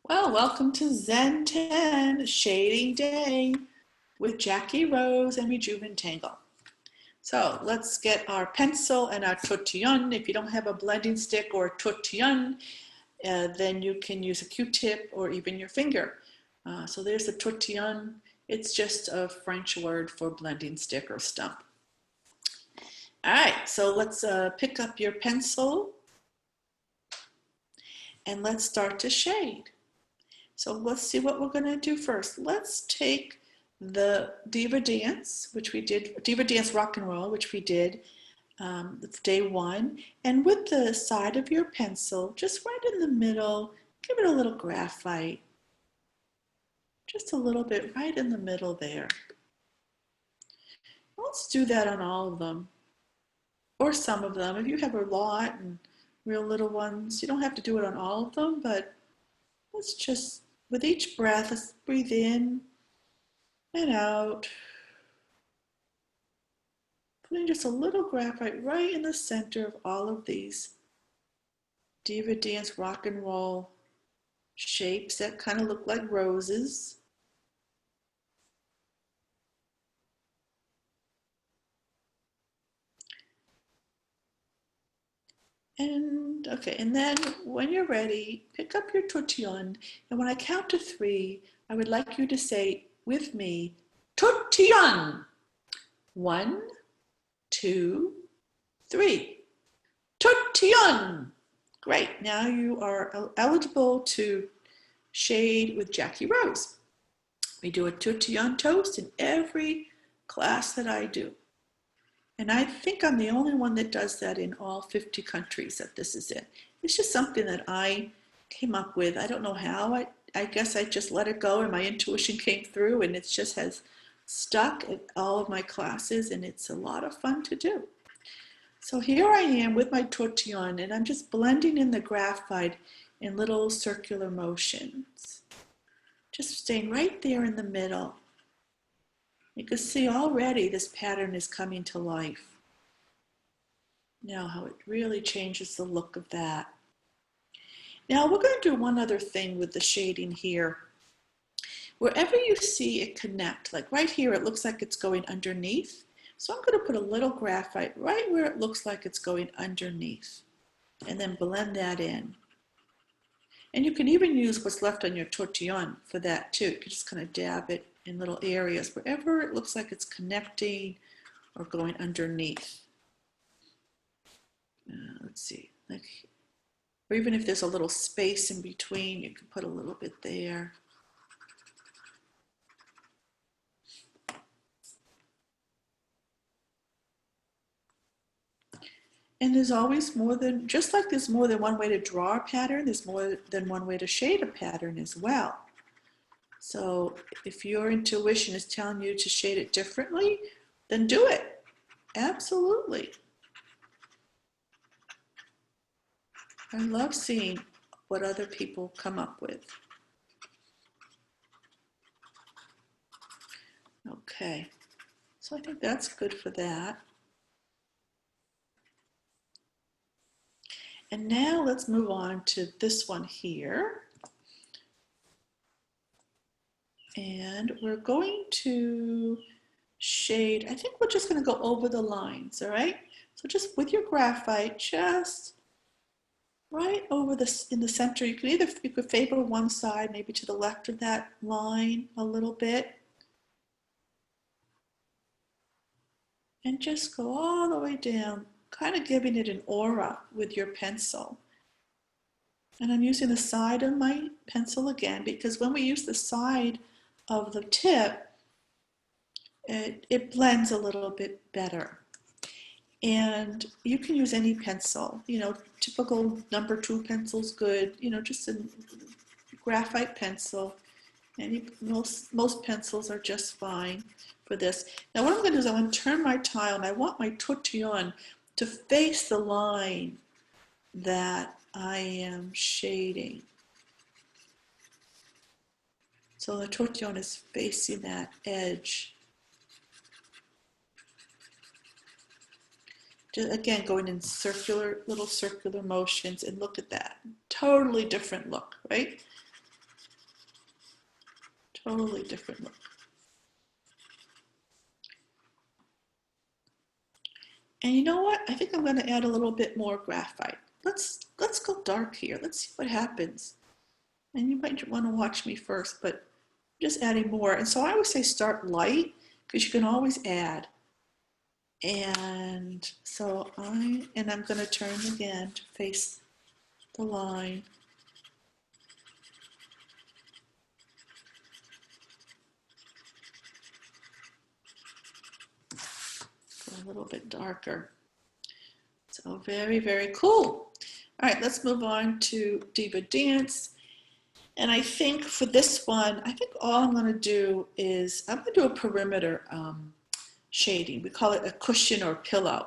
Well, welcome to ZenTen Shading Day with Jackie Rose and Zentangle. So let's get our pencil and our tortillon. If you don't have a blending stick or a tortillon, then you can use a Q-tip or even your finger. So there's the tortillon. It's just a French word for blending stick or stump. All right, so let's pick up your pencil and let's start to shade. So let's see what we're going to do first. Let's take the Diva Dance, which we did, Diva Dance Rock and Roll, which we did day one. And with the side of your pencil, just right in the middle, give it a little graphite. Just a little bit right in the middle there. Let's do that on all of them, or some of them. If you have a lot and real little ones, you don't have to do it on all of them, but let's just, with each breath, let's breathe in and out. Putting just a little graphite right in the center of all of these Diva Dance Rock and Roll shapes that kind of look like roses. And okay, and then when you're ready, pick up your tortillon, and when I count to 3, I would like you to say with me, tortillon. 1, 2, 3. Tortillon. Great. Now you are eligible to shade with Jackie Rose. We do a tortillon toast in every class that I do. And I think I'm the only one that does that in all 50 countries that this is in. It's just something that I came up with. I don't know how. I guess I just let it go and my intuition came through, and it just has stuck at all of my classes, and it's a lot of fun to do. So here I am with my tortillon, and I'm just blending in the graphite in little circular motions. Just staying right there in the middle. You can see already this pattern is coming to life. Now how it really changes the look of that. Now we're going to do one other thing with the shading here. Wherever you see it connect, like right here, it looks like it's going underneath. So I'm going to put a little graphite right where it looks like it's going underneath, and then blend that in. And you can even use what's left on your tortillon for that too. You can just kind of dab it in little areas wherever it looks like it's connecting or going underneath. Let's see, like, or even if there's a little space in between, you can put a little bit there. And there's always more than, just like there's more than one way to draw a pattern, there's more than one way to shade a pattern as well. So if your intuition is telling you to shade it differently, then do it. Absolutely. I love seeing what other people come up with. Okay, so I think that's good for that. And now let's move on to this one here. And we're going to shade, I think we're just going to go over the lines, all right? So just with your graphite, just right over this in the center. You could favor one side, maybe to the left of that line a little bit. And just go all the way down, kind of giving it an aura with your pencil. And I'm using the side of my pencil again, because when we use the side of the tip, it blends a little bit better. And you can use any pencil, you know, typical number 2 pencil's good, you know, just a graphite pencil. Most pencils are just fine for this. Now what I'm going to do is I'm going to turn my tile, and I want my tortillon to face the line that I am shading. So the tortillon is facing that edge. Just, again, going in little circular motions, and look at that. Totally different look, right? Totally different look. And you know what? I think I'm going to add a little bit more graphite. Let's go dark here. Let's see what happens. And you might want to watch me first, but I'm just adding more. And so I always say start light because you can always add. And so I'm going to turn again to face the line. Go a little bit darker. So very, very cool. All right, let's move on to Diva Dance. And I think for this one, I think all I'm going to do is I'm going to do a perimeter shading. We call it a cushion or pillow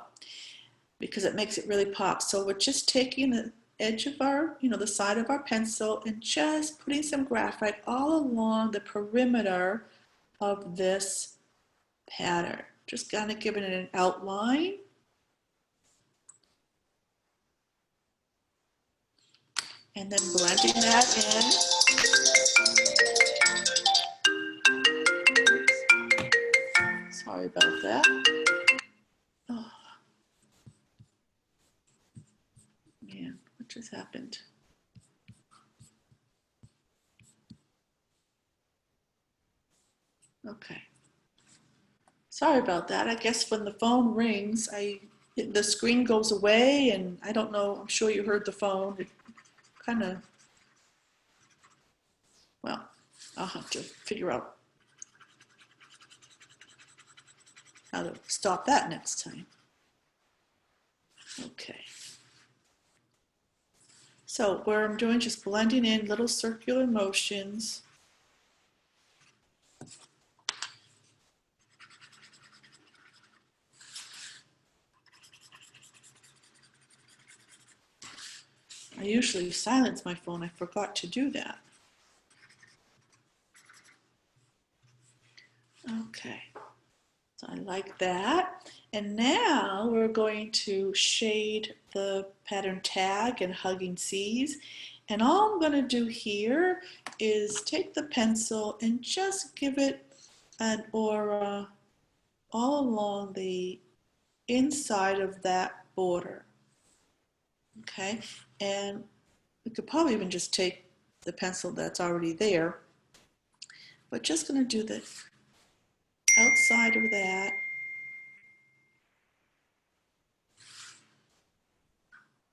because it makes it really pop. So we're just taking the edge of our, the side of our pencil and just putting some graphite all along the perimeter of this pattern. Just kind of giving it an outline. And then blending that in. Sorry about that. Oh, man, what just happened? Okay. Sorry about that. I guess when the phone rings, the screen goes away, and I don't know. I'm sure you heard the phone. It kind of, well, I'll have to figure out how to stop that next time. Okay. So where I'm doing just blending in little circular motions. I usually silence my phone. I forgot to do that. Okay, so I like that. And now we're going to shade the pattern Tag and Hugging Seas. And all I'm going to do here is take the pencil and just give it an aura all along the inside of that border. Okay, and we could probably even just take the pencil that's already there, but just going to do the outside of that.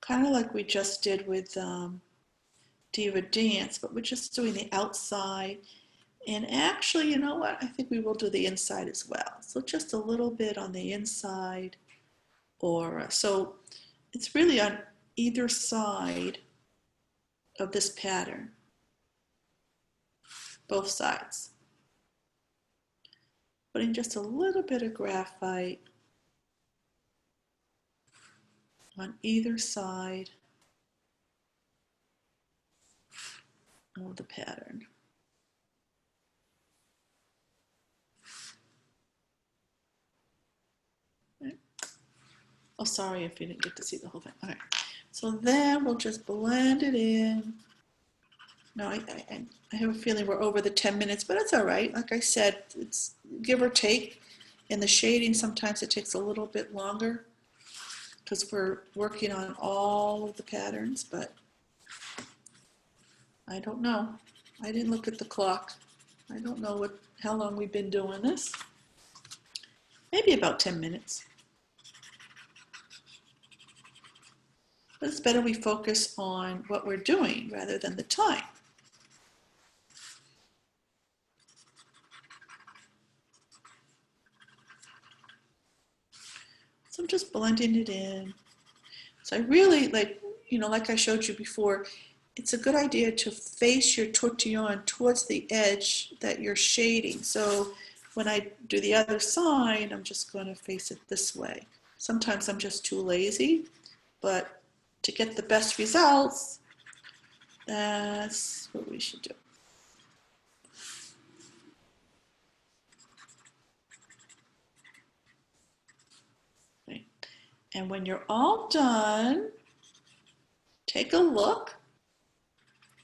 Kind of like we just did with Diva Dance, but we're just doing the outside. And actually, you know what? I think we will do the inside as well. So just a little bit on the inside, or so it's really on either side of this pattern, both sides. Putting just a little bit of graphite on either side of the pattern. Oh, sorry if you didn't get to see the whole thing. All right, so then we'll just blend it in. No, I have a feeling we're over the 10 minutes, but it's all right. Like I said, it's give or take. In the shading, sometimes it takes a little bit longer because we're working on all of the patterns, but I don't know. I didn't look at the clock. I don't know how long we've been doing this. Maybe about 10 minutes. But it's better we focus on what we're doing rather than the time. So I'm just blending it in. So I really like I showed you before, it's a good idea to face your tortillon towards the edge that you're shading. So when I do the other side, I'm just going to face it this way. Sometimes I'm just too lazy, but to get the best results, that's what we should do. Okay. And when you're all done, take a look.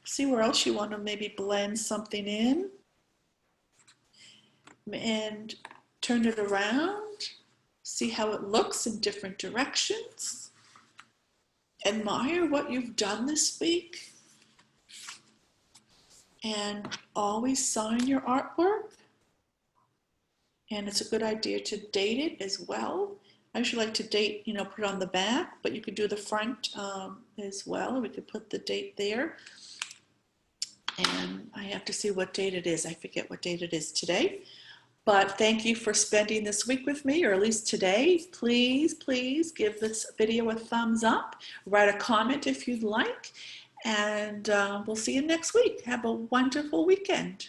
See where else you want to maybe blend something in. and turn it around. See how it looks in different directions. Admire what you've done this week. And always sign your artwork. And it's a good idea to date it as well. I usually like to date, put it on the back, but you could do the front as well. We could put the date there. And I have to see what date it is. I forget what date it is today. But thank you for spending this week with me, or at least today. Please, please give this video a thumbs up. Write a comment if you'd like. And we'll see you next week. Have a wonderful weekend.